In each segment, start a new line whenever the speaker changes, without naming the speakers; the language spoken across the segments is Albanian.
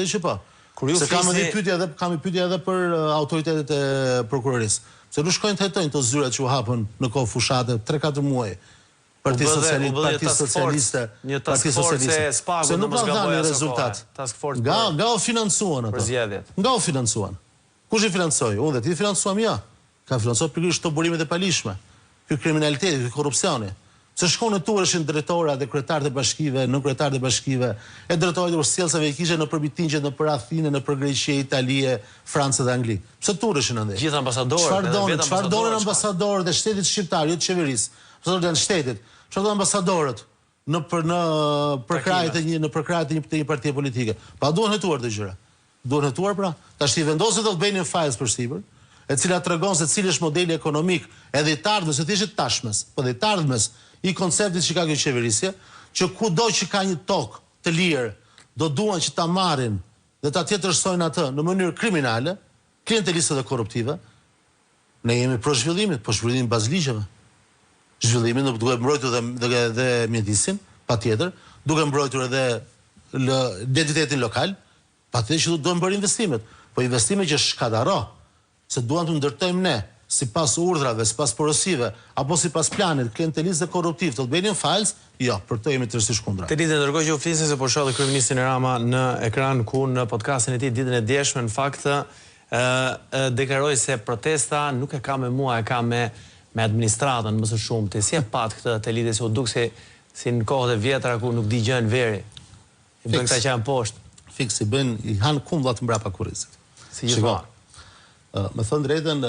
që po. Se kam i pyetje edhe për autoritetet e prokurorisë. Se nuk shkojnë të hetojnë të zyrat që u hapën në kohë fushate 3-4 muaj. Parti Socialiste.
Një task force e spagu në mos gaboja rezultat.
Nga u financuan ato. Nga u financuan. Kush i financoi? Unë dhe ti financuam ja. Ka financuar pikërisht këto burimet e palishme. Ky kriminaliteti, ky korrupsioni. Se shkon në turëshin drejtora dhe kryetarët e bashkive, në kryetarët e bashkive, e drejtorët e ushqyesave që kishin në përbitinqe në për Athinë, në për Greqi, Itali, Francë dhe Angli. Pse turëshin andaj?
Gjithë ambasadorët,
çfarë donin ambasadorët e shtetit shqiptar, jo të qeverisë. Ambasadorët e shtetit. Çfarë donin ambasadorët në përkrahjet e një partie politike. Pa duhen hetuar të gjëra. Duhen hetuar pra. Tash i vendoset do të bëjnë fajs për sipër, e cila tregon se cili është modeli ekonomik edhe i tardhmes, se thjesht tashmes, po dhe i tardhmes i konceptit që ka kjo qeverisje, që kudo që ka një tokë të lirë, do duan që ta marrin dhe ta tjetërsojnë atë në mënyrë kriminale, klienteliste dhe korruptive. Ne jemi pro zhvillimit, po zhvillimin bazë ligjeve. Zhvillimin duke mbrojtur edhe mjedisin, patjetër, duke mbrojtur edhe identitetin lokal, patjetër që duhen bërë investimet, po investime që shkataro, se duan të ndërtojmë ne, sipas urdhrave, sipas porosive, apo sipas planit, klientelistë dhe korruptiv, të bëjnë fals, jo, për të jemi tërësisht kundra.
Të lidhje ndërkohë që u flisni se po shoh dhe kryeministin Rama në ekran ku në podcastin e tij ditën e djeshme në fakt deklaroi se protesta nuk e ka me mua, e ka me administratën më së shumti. Si e pat këtë të lidhje se u duk si në kohët e vjetra ku nuk digjojnë veri. I bën këta që janë poshtë.
Fiks i bën, i han kumllat mbrapa kurrizit.
Si gjithmonë.
Me thënë drejtën,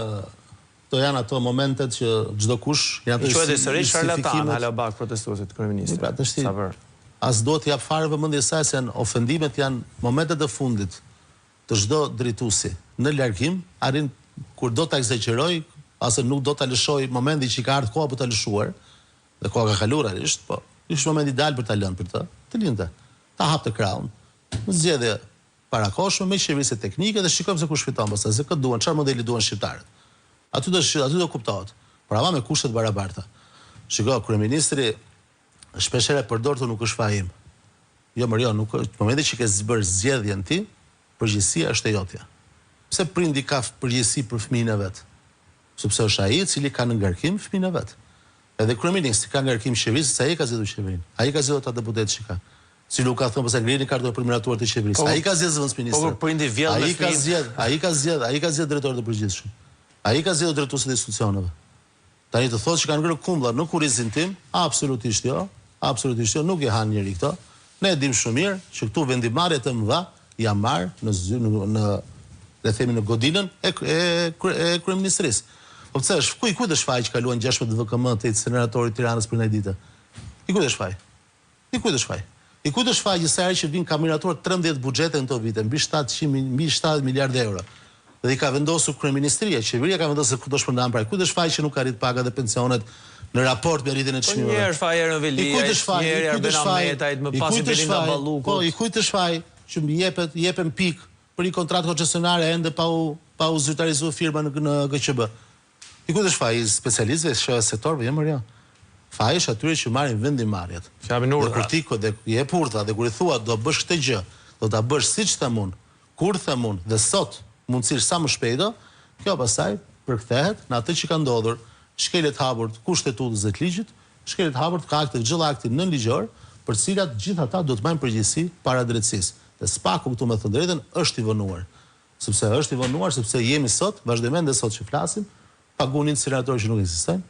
to janë ato momentet që çdo kush janë
të quhet sërish charlatan halabak protestuesit kryeministit.
Pra tash as do të jap fare vëmendje saj se ofendimet janë momentet e fundit të çdo drejtuesi. Në largim arrin kur do ta egzageroj, ose nuk do ta lëshoj momentin që ka ardhur koha për ta lëshuar, dhe koha ka kaluar realisht, po është momenti ideal për ta lënë për të lindë. Ta hapte krahun. Në zgjedhje parakoshme me qeverisë teknike dhe shikojmë se kush fiton, pastaj se këtë duan, çfarë modeli duan shqiptarët. Aty do kuptohet. Por ama me kushte të barabarta. Shiko, kryeministri shpeshherë përdor të nuk është faji im. Jo, nuk është. Në momentin që ke bërë zgjedhjen ti, përgjegjësia është e jotja. Pse prindi ka përgjegjësi për fëmijën e vet? Sepse është ai i cili ka në ngarkim fëmijën e vet. Edhe kryeministri ka ngarkim qeverisë, se ai ka zgjedhur qeverinë. Ai ka zgjedhur ata deputet që ka. Si nuk ka thënë pse ngrini kartën për miratuar të qeverisë. Ai ka zgjedhur zëvendësministër.
Po prindi vjedh me fëmijë.
Ai ka zgjedhur drejtorët e përgjithshëm. Ai ka zgjedhur drejtuesit e institucioneve. Tani të thotë që kanë ngërë kumlla në kurrizin tim, absolutisht jo, nuk e han njëri këto. Ne e dim shumë mirë që këtu vendimarrjet e mëdha janë marrë le themi në godinën e kryeministrisë. Po pse është kujt është faji që kaluan 16 VKM te incineratori i Tiranës për një ditë? I kujt është faji? I kujt është faji sa herë që vin kamerator 13 buxhete në këto vite, mbi 70 miliardë euro. Dhe i ka vendosur kryeministria, qeveria ka vendosur se kudo shpërndan pra. Kujt është faji që nuk arrit pagat dhe pensionet në raport me rritjen e çmimeve?
Një herë faji në Veliaj, një herë Arben Ahmetajt, më pas Belinda Ballukut.
Po, i kujt është faji që jepen pik për një kontratë koncesionare ende pa u zyrtarizuar firma në GQB. I kujt është faji specialistëve në sektor, jo më. Faji është atyre që marrin vendimarrjet.
Fjamin urdhra.
Kur ti dhe jep urdhra dhe kur i thua do bësh këtë gjë, do ta bësh siç them unë, kur them unë dhe sot mundësisht sa më shpejt, kjo pastaj përkthehet në atë që ka ndodhur, shkelet hapur të kushtetutës dhe të ligjit, shkelet hapur të akte, gjëlla akti nën ligjor, për të cilat gjithë ata do të marrin përgjegjësi para drejtësisë. Dhe spaku këtu me thënë drejtën është i vënuar. Sepse jemi sot, vazhdimisht dhe sot që flasim, pagunin incineratorë që nuk ekzistojnë,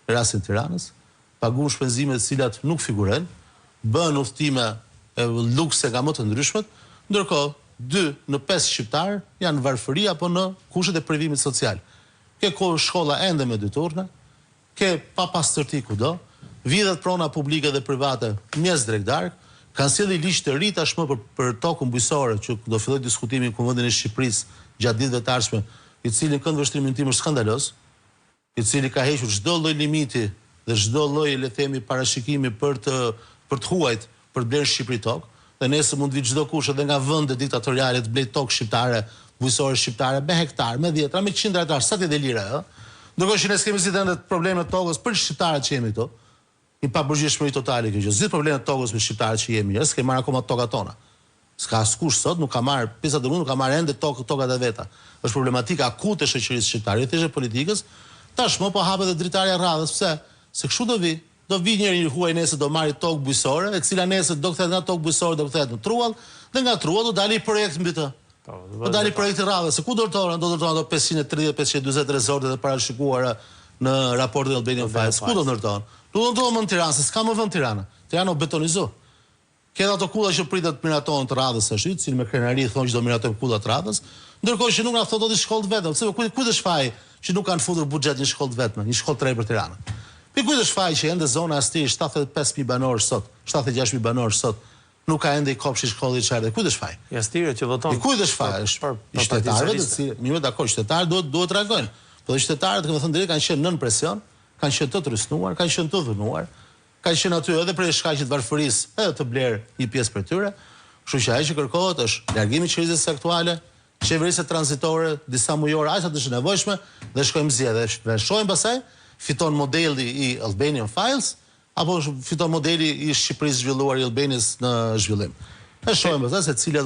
në rastin e Tiranës, pagunë shpenzime të cilat nuk figurojnë, bën udhëtime lukse nga më të ndryshmet, ndërkohë 2 në 5 shqiptarë janë në varfëri apo në kushtet e privimit social. Ke shkolla ende me 2 turne, ke pa pastërti kudo, vidhet prona publike dhe private mjes dregdark, kanë sjellë ligj të ri tashmë për tokën bujqësore që do filloj diskutimi në Kuvendin e Shqipërisë gjatë ditëve të ardhshme, i cili në këndvështrimin tim është skandaloz, i cili ka hequr çdo lloj limiti dhe çdo lloj le themi parashikimi për të huajt për blerë Shqipëri tokë. Dhe nesër mund të vi çdo kush edhe nga vende diktatoriale të blej tokë shqiptare, bujqësore shqiptare me hektar, me dhjetra, me qindra hektar, sa të dhe lira, ë. Ndërkohë që ne kemi si të problemet të tokës për shqiptarët që jemi këtu. Një papërgjithshmëri totale kjo gjë. Zgjidh problemet të tokës me shqiptarët që jemi, s'ke marrë akoma tokat tona. S'ka askush sot, nuk ka marrë pjesa të nuk ka marrë ende tokat e veta. Është problematika akute e shoqërisë shqiptare, thjesht e politikës. Tashmë po hapet edhe dritarja rradhës. Pse? Se kështu do vi. Do vi njëri huaj nesër do marrë tokë bujësore, e cila nesër do kthehet nga tokë bujësore do kthehet në Truall, dhe nga Truall do dalë projekt mbi të. Do dalë projekti rradhës. Se ku do ndërtohen ato 530-540 rezorte të parashikuara në raportin Albanian Files. Ku do ndërtohen? Do ndërtohen më në Tiranë, se s'ka më vend Tirana. Tirana u betonizu. Këto ato kulla që pritet të miratohen të radhës së shit, si me krenari thonë që do miratojnë kullat të radhës, ndërkohë që nuk na thotë ato shkollë vetëm, sepse kujt është faji që nuk kanë futur buxhet një shkollë vetëm, një shkollë të re për Tiranën. Kujt është faji që ende zona asti 75.000 banorë sot, 76.000 banorë sot, nuk ka ende i kopshi shkollë i çardhë. Kujt është faji?
Jashtire që voton.
Kujt është faji? Është qytetarët, të cilët, mirë dakord, qytetarët duhet të reagojnë. Po qytetarët, domethënë drejt kanë qenë nën presion, kanë qenë të trysnuar, kanë qenë të dhunuar. Ka qenë aty edhe për shkaqe të varfërisë, edhe të blerë një pjesë për tyre. Kështu që ajo që kërkohet është largimi i qeverisë aktuale, qeverisë tranzitore, disa mujore aq sa të nevojshme dhe shkojmë zgjedhje. Dhe shohim pastaj fiton modeli i Albanian Files apo fiton modeli i Shqipërisë zhvilluar i Albanisë në zhvillim. Ne shohim pastaj se cila